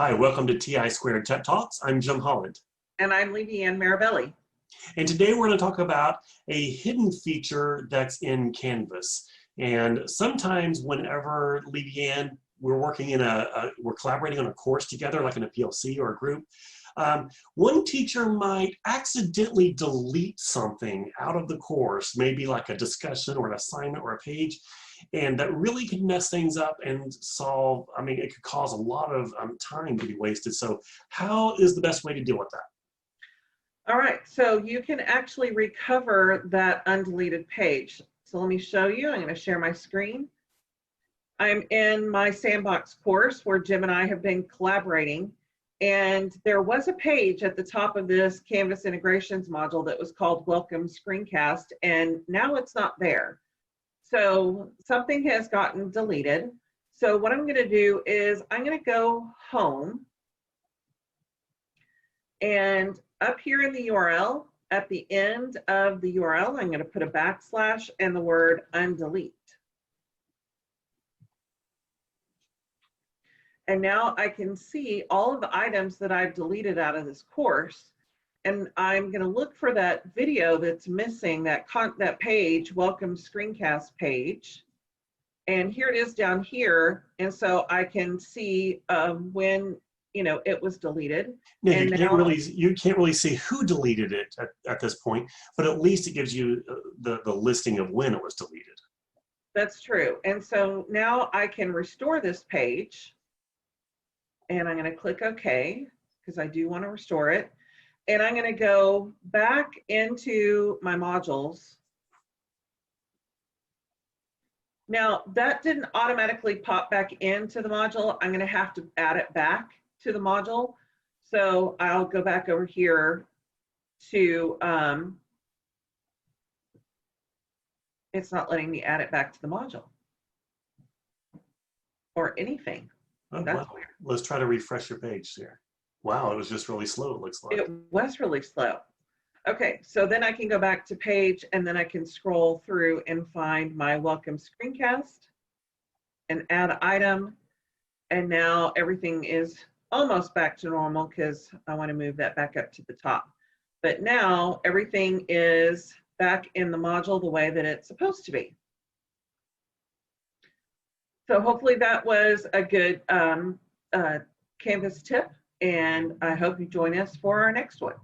Hi, welcome to TI Squared Tech Talks. I'm Jim Holland. And I'm Leanne Marabelli. And today we're going to talk about a hidden feature that's in Canvas. And sometimes whenever Leanne, we're collaborating on a course together, like in a PLC or a group, one teacher might accidentally delete something out of the course, maybe like a discussion or an assignment or a page, and that really could mess things up and it could cause a lot of time to be wasted. So how is the best way to deal with that? All right, so you can actually recover that undeleted page. So let me show you. I'm going to share my screen. I'm in my sandbox course where Jim and I have been collaborating. And there was a page at the top of this Canvas integrations module that was called Welcome Screencast, and now it's not there. So something has gotten deleted. So what I'm going to do is I'm going to go home, and up here in the URL, at the end of the URL, I'm going to put a backslash and the word undelete. And now I can see all of the items that I've deleted out of this course. And I'm going to look for that video that's missing, that page, Welcome Screencast page. And here it is down here. And so I can see when it was deleted. Now, and you can't really see who deleted it at this point, but at least it gives you the listing of when it was deleted. That's true. And so now I can restore this page. And I'm going to click OK because I do want to restore it. And I'm going to go back into my modules. Now, that didn't automatically pop back into the module. I'm going to have to add it back to the module. So I'll go back over here to, it's not letting me add it back to the module or anything. Oh, wow. Let's try to refresh your page here. Wow, it was just really slow, it looks like. It was really slow. Okay, so then I can go back to page and then I can scroll through and find my welcome screencast and add item. And now everything is almost back to normal because I want to move that back up to the top. But now everything is back in the module the way that it's supposed to be. So hopefully that was a good Canvas tip, and I hope you join us for our next one.